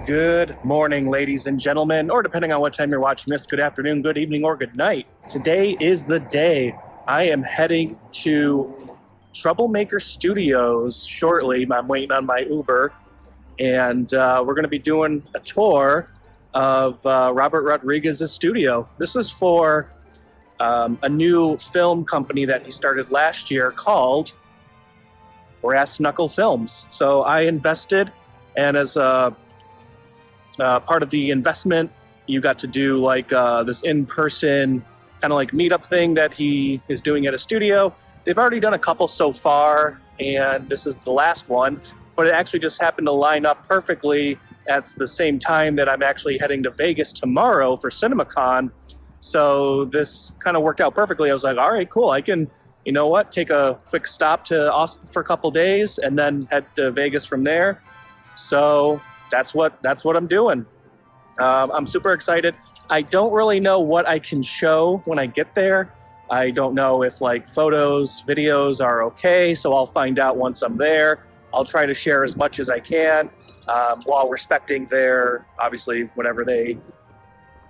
Good morning, ladies and gentlemen, or depending on what time you're watching this, good afternoon, good evening, or good night. Today is the day. I am heading to Troublemaker Studios shortly. I'm waiting on my Uber, and we're going to be doing a tour of Robert Rodriguez's studio. This is for a new film company that he started last year called Brass Knuckle Films. So I invested, and as a part of the investment, you got to do like this in-person kind of like meetup thing that he is doing at a studio. They've already done a couple so far, and this is the last one, but it actually just happened to line up perfectly at the same time that I'm actually heading to Vegas tomorrow for CinemaCon. So this kind of worked out perfectly. I was like, all right, cool. I can, you know what, take a quick stop to Austin for a couple days and then head to Vegas from there. So that's what I'm doing. I'm super excited. I don't really know what I can show when I get there. I don't know if like photos, videos are okay, so I'll find out once I'm there. I'll try to share as much as I can while respecting their, obviously, whatever they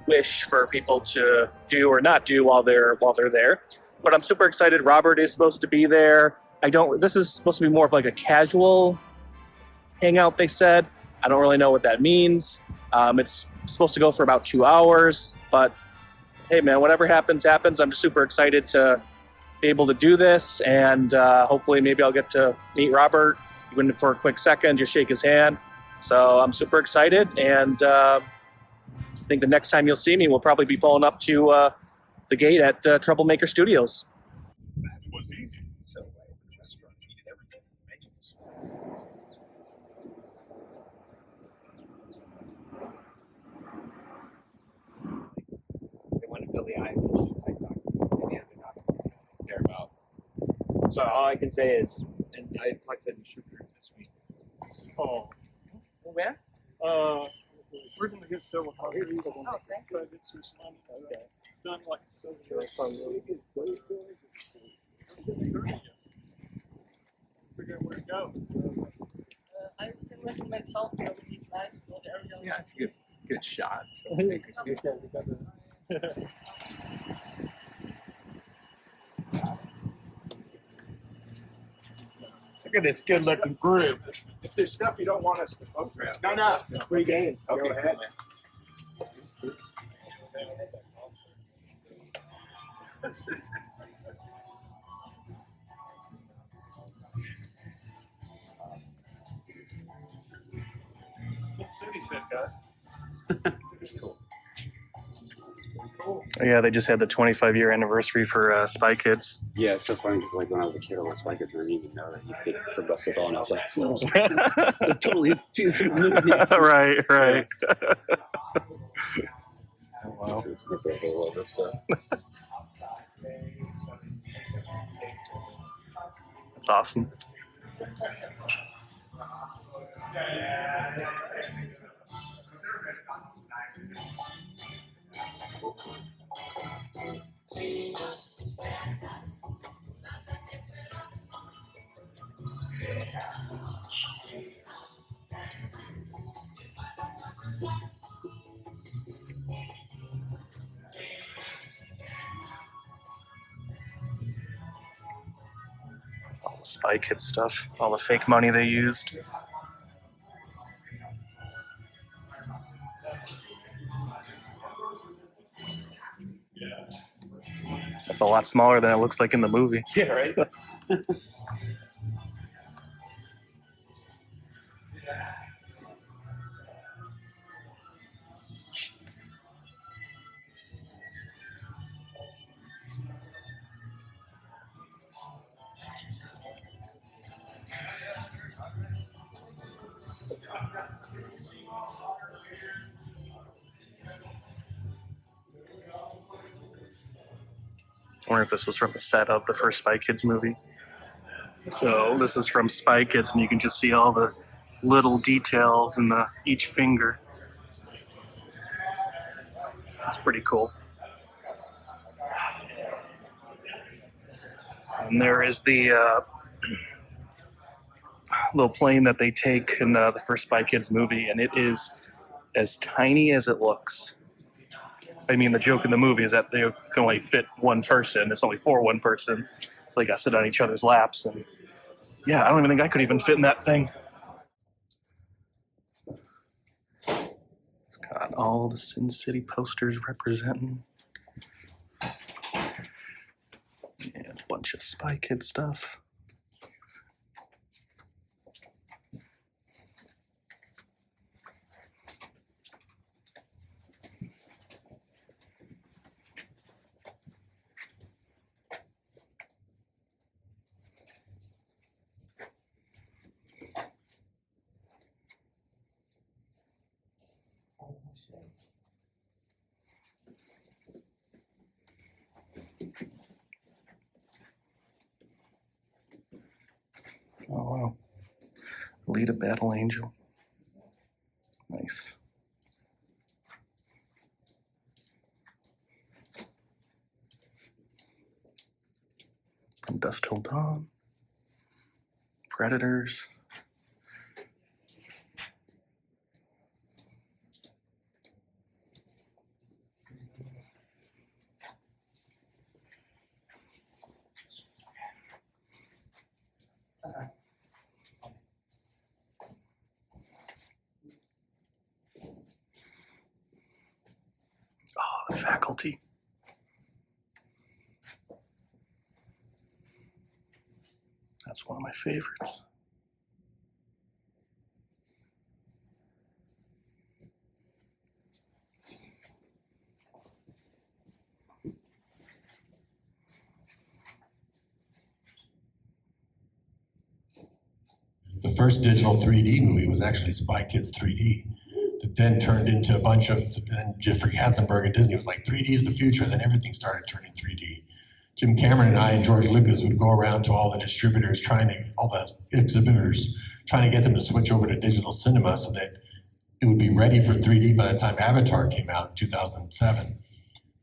wish for people to do or not do while they're there. But I'm super excited. Robert is supposed to be there. This is supposed to be more of like a casual hangout, they said. I don't really know what that means. It's supposed to go for about 2 hours, but hey, man, whatever happens, happens. I'm just super excited to be able to do this, and hopefully maybe I'll get to meet Robert, even for a quick second, just shake his hand. So I'm super excited, and I think the next time you'll see me, we'll probably be pulling up to the gate at Troublemaker Studios. It was easy. So, restaurant needed everything. They wanted Billie Eilish type documentary. They're not care about. So all I can say is, and I talked to the shooter this week. Oh, Where? we're going to get several copies. Okay. But it's just money. Okay. Done like so. Figure out where to go. I can imagine myself over these nice old areas. Yeah, it's a good shot. Look at this good looking group. If there's stuff you don't want us to photograph. No. Free game. Okay. Go ahead. That's what he said, guys. Yeah, they just had the 25-year anniversary for Spy Kids. Yeah, it's so funny because like when I was a kid, I was Spy Kids, and I didn't even know that you could progress it all, and I was like, oh, totally, dude. Right. Oh, wow. All this stuff. That's awesome. All the Spy Kids stuff, all the fake money they used. That's a lot smaller than it looks like in the movie. Yeah, right. I wonder if this was from the set of the first Spy Kids movie. So this is from Spy Kids, and you can just see all the little details in each finger. It's pretty cool. And there is the little plane that they take in the first Spy Kids movie, and it is as tiny as it looks. I mean, the joke in the movie is that they can only fit one person. It's only for one person. So they got to sit on each other's laps. And yeah, I don't even think I could even fit in that thing. It's got all the Sin City posters representing. And a bunch of Spy Kid stuff. Oh, wow. Alita Battle Angel. Nice. From Dusk Till Dawn. Predators. Oh, the Faculty. That's one of my favorites. The first digital 3D movie was actually Spy Kids 3D, that then turned into a bunch of, and Jeffrey Katzenberg at Disney was like, 3D is the future, then everything started turning 3D. Jim Cameron and I and George Lucas would go around to all the distributors, all the exhibitors, trying to get them to switch over to digital cinema so that it would be ready for 3D by the time Avatar came out in 2007.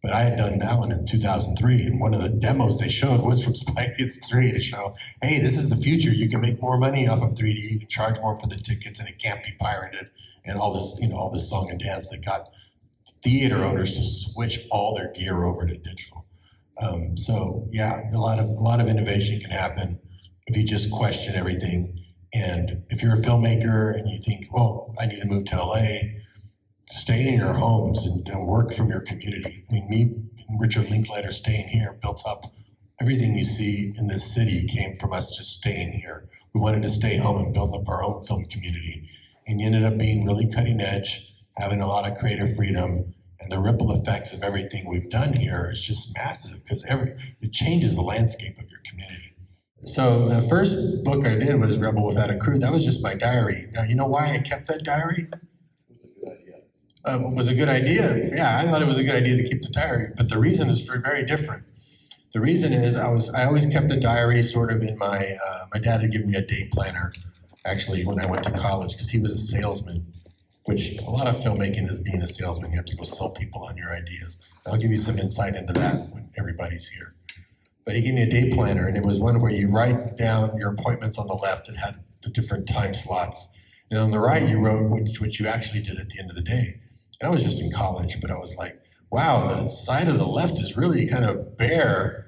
But I had done that one in 2003, and one of the demos they showed was from Spy Kids 3 to show, hey, this is the future. You can make more money off of 3D. You can charge more for the tickets, and it can't be pirated. And all this, all this song and dance that got theater owners to switch all their gear over to digital. So yeah, a lot of innovation can happen if you just question everything. And if you're a filmmaker and you think, well, I need to move to LA, stay in your homes and work from your community. I mean, me and Richard Linklater staying here built up everything you see in this city came from us just staying here. We wanted to stay home and build up our own film community. And you ended up being really cutting edge, having a lot of creative freedom, and the ripple effects of everything we've done here is just massive because it changes the landscape of your community. So the first book I did was Rebel Without a Crew. That was just my diary. Now, you know why I kept that diary? Was a good idea. Yeah, I thought it was a good idea to keep the diary, but the reason is very different. The reason is I always kept a diary sort of in my dad had given me a day planner actually when I went to college because he was a salesman, which a lot of filmmaking is being a salesman. You have to go sell people on your ideas. I'll give you some insight into that when everybody's here. But he gave me a day planner, and it was one where you write down your appointments on the left. It had the different time slots. And on the right, you wrote what you actually did at the end of the day. And I was just in college, but I was like, wow, the side of the left is really kind of bare.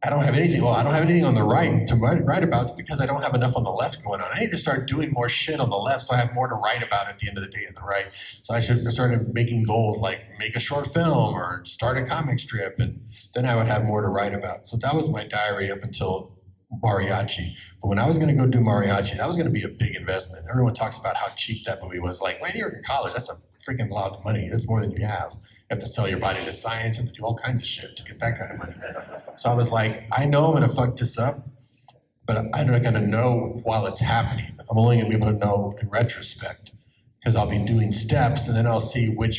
I don't have anything. Well, I don't have anything on the right to write about. It's because I don't have enough on the left going on. I need to start doing more shit on the left so I have more to write about at the end of the day on the right. So I started making goals like make a short film or start a comic strip, and then I would have more to write about. So that was my diary up until Mariachi. But when I was going to go do Mariachi, that was going to be a big investment. Everyone talks about how cheap that movie was. Like, when you're in college, that's a freaking lot of money. That's more than you have. You have to sell your body to science, you have to do all kinds of shit to get that kind of money. So I was like, I know I'm going to fuck this up, but I'm not going to know while it's happening. I'm only going to be able to know in retrospect because I'll be doing steps and then I'll see where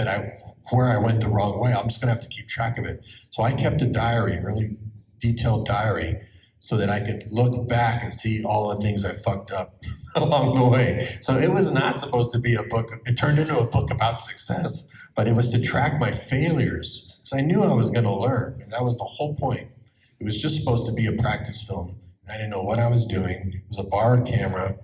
I went the wrong way. I'm just going to have to keep track of it. So I kept a diary, a really detailed diary, so that I could look back and see all the things I fucked up along the way. So it was not supposed to be a book. It turned into a book about success, but it was to track my failures. So I knew I was going to learn, and that was the whole point. It was just supposed to be a practice film. And I didn't know what I was doing. It was a borrowed camera.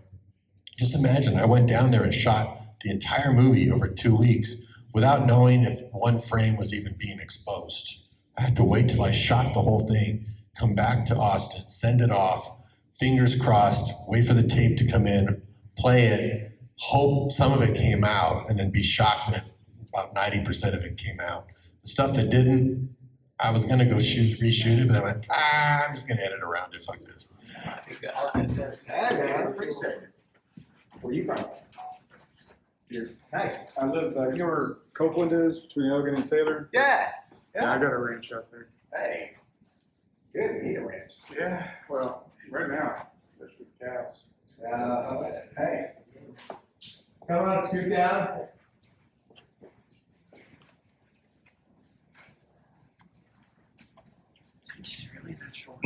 Just imagine, I went down there and shot the entire movie over 2 weeks without knowing if one frame was even being exposed. I had to wait till I shot the whole thing, come back to Austin, send it off, fingers crossed, wait for the tape to come in, play it, hope some of it came out, and then be shocked that about 90% of it came out. The stuff that didn't, I was gonna go reshoot it, but I went, I'm just gonna edit around it, fuck this. Hey man, appreciate it. Where you from? Here. Nice. I live, you know where Copeland is between Elgin and Taylor? Yeah. Yeah, I got a ranch out there. Hey. Good, you need a ranch. Yeah, well, right now, especially with cows. Hey. Come on, scoot down. She's really that short.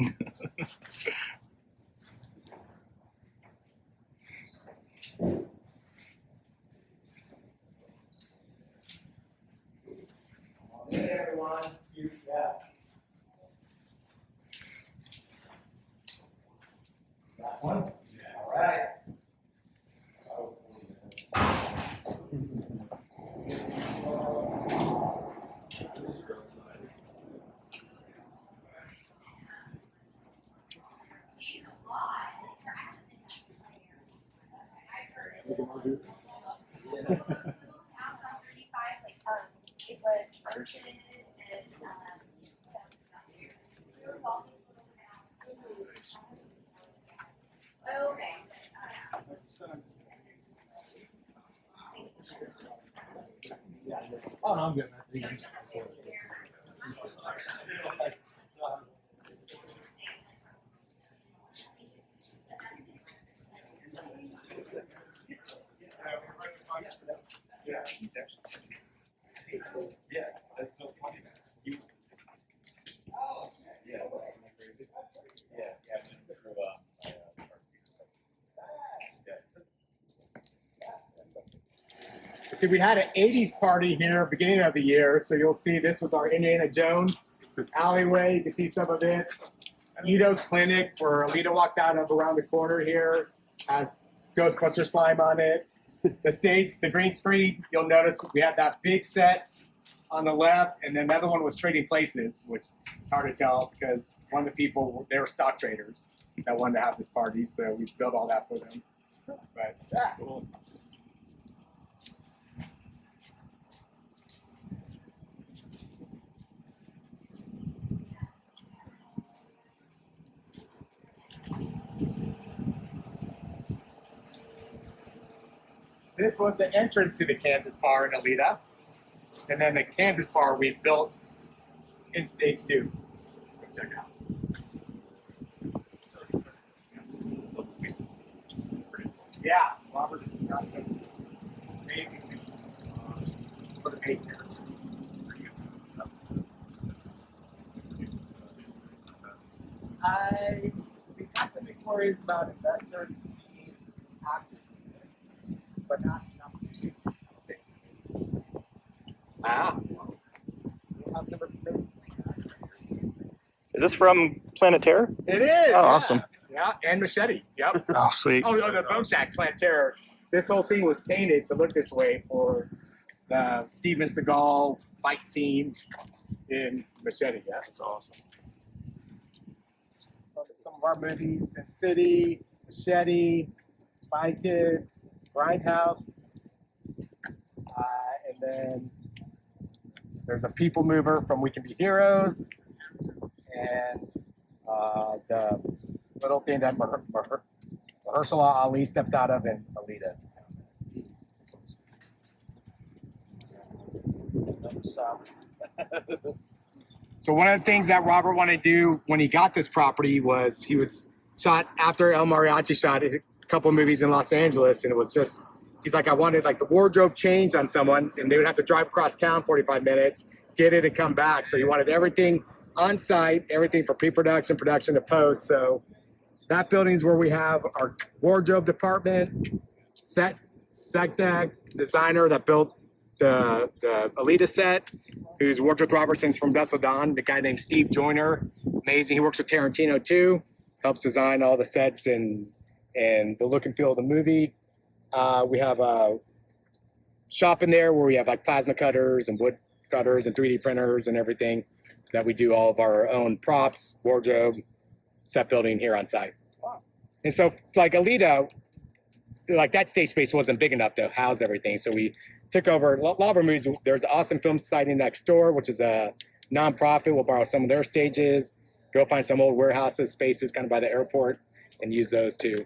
Hey everyone, scoot down. Last one? All right. Oh, no, I'm good, man. Yeah, that's so funny. You, yeah, crazy. Yeah, See, we had an 80s party here beginning of the year, so you'll see this was our Indiana Jones alleyway. You can see some of it. Ito's Clinic, where Alita walks out of around the corner here, has Ghostbuster slime on it. The stage, the green screen, you'll notice we had that big set on the left, and then the other one was Trading Places, which it's hard to tell because one of the people, they were stock traders that wanted to have this party, so we built all that for them. But yeah. Cool. This was the entrance to the Kansas bar in Alita. And then the Kansas bar we built in stage 2. Check it out. Yeah, Robert has got some amazing things for the bake here. We've got some inquiries about investors being active, but not producing. Ah. We'll have some information. Is this from Planet Terror? It is. Oh, yeah. awesome. Yeah, and Machete. Yep. Oh, sweet. Oh, no, the Bone Shack Planet Terror. This whole thing was painted to look this way for the Steven Seagal fight scene in Machete. Yeah, that's awesome. Some of our movies: Sin City, Machete, Spy Kids, Grindhouse, and then there's a People Mover from We Can Be Heroes, and the little thing that Mahershala Ali steps out of in Alita. So one of the things that Robert wanted to do when he got this property was he was shot after El Mariachi shot a couple movies in Los Angeles, and it was just, he's like, I wanted like the wardrobe changed on someone, and they would have to drive across town 45 minutes, get it, and come back. So he wanted everything on site, everything for pre-production, production, to post. So that building is where we have our wardrobe department, set designer that built the Alita set, who's worked with Robertson's from Dusk Till Dawn, the guy named Steve Joyner. Amazing. He works with Tarantino too, helps design all the sets and the look and feel of the movie. We have shop in there where we have like plasma cutters and wood cutters and 3D printers and everything that we do all of our own props, wardrobe, set building here on site. Wow. And so like Alita, like that stage space wasn't big enough to house everything. So we took over a lot of our movies. There's an awesome film society next door, which is a nonprofit. We'll borrow some of their stages, go find some old warehouses, spaces kind of by the airport, and use those too.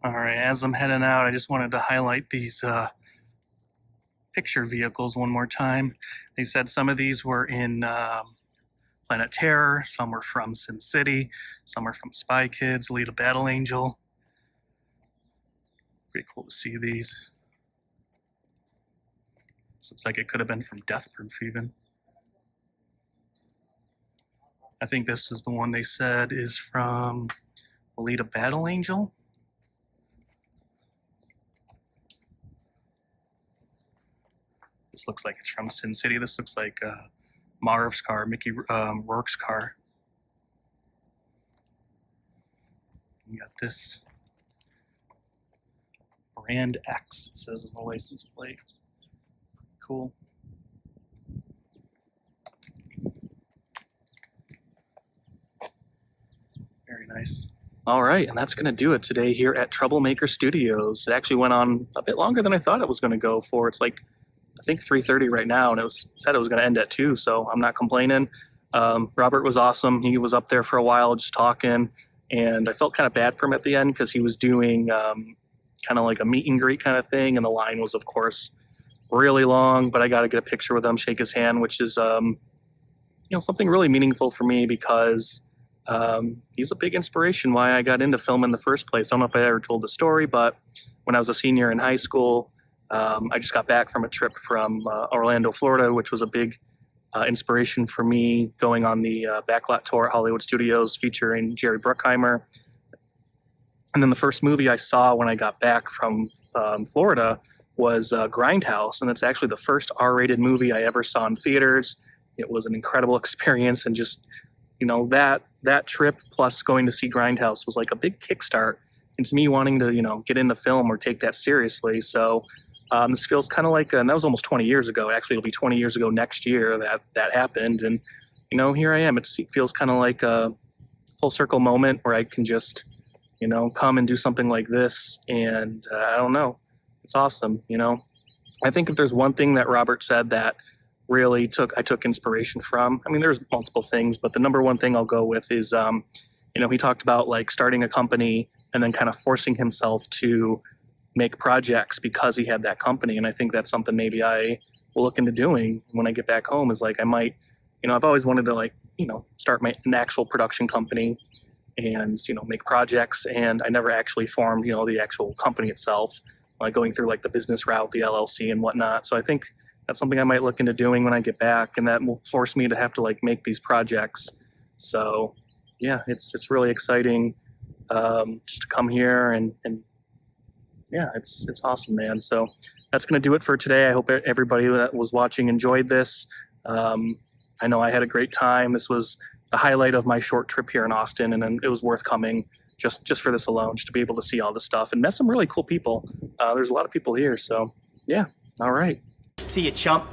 All right, as I'm heading out, I just wanted to highlight these picture vehicles one more time. They said some of these were in Planet Terror, some were from Sin City, some are from Spy Kids, Alita Battle Angel. Pretty cool to see these. This looks like it could have been from Death Proof even. I think this is the one they said is from Alita Battle Angel. This looks like it's from Sin City. This looks like Marv's car, Mickey Rourke's car. We got this Brand X, it says on the license plate. Cool. Very nice. All right, and that's going to do it today here at Troublemaker Studios. It actually went on a bit longer than I thought it was going to go for. It's like, I think 3:30 right now, and it said it was going to end at 2, so I'm not complaining. Robert was awesome. He was up there for a while just talking, and I felt kind of bad for him at the end because he was doing kind of like a meet and greet kind of thing, and the line was, of course, really long, but I got to get a picture with him, shake his hand, which is something really meaningful for me because he's a big inspiration why I got into film in the first place. I don't know if I ever told the story, but when I was a senior in high school, I just got back from a trip from Orlando, Florida, which was a big inspiration for me, going on the backlot tour at Hollywood Studios featuring Jerry Bruckheimer. And then the first movie I saw when I got back from Florida was Grindhouse, and it's actually the first R-rated movie I ever saw in theaters. It was an incredible experience, and just that trip plus going to see Grindhouse was like a big kickstart into me wanting to get into film or take that seriously. So this feels kind of like, and that was almost 20 years ago. Actually, it'll be 20 years ago next year that happened, and here I am. It feels kind of like a full circle moment where I can just come and do something like this, and I don't know. It's awesome, I think if there's one thing that Robert said that really I took inspiration from, I mean, there's multiple things, but the number one thing I'll go with is, he talked about like starting a company and then kind of forcing himself to make projects because he had that company. And I think that's something maybe I will look into doing when I get back home, is like I might, I've always wanted to start an actual production company and, make projects. And I never actually formed, the actual company itself, like going through like the business route, the LLC and whatnot. So I think that's something I might look into doing when I get back, and that will force me to have to like make these projects. So yeah, it's really exciting just to come here and yeah, it's awesome, man. So that's going to do it for today. I hope everybody that was watching enjoyed this. I know I had a great time. This was the highlight of my short trip here in Austin, and it was worth coming just for this alone, just to be able to see all this stuff and met some really cool people. There's a lot of people here, so yeah. All right. See you, chump.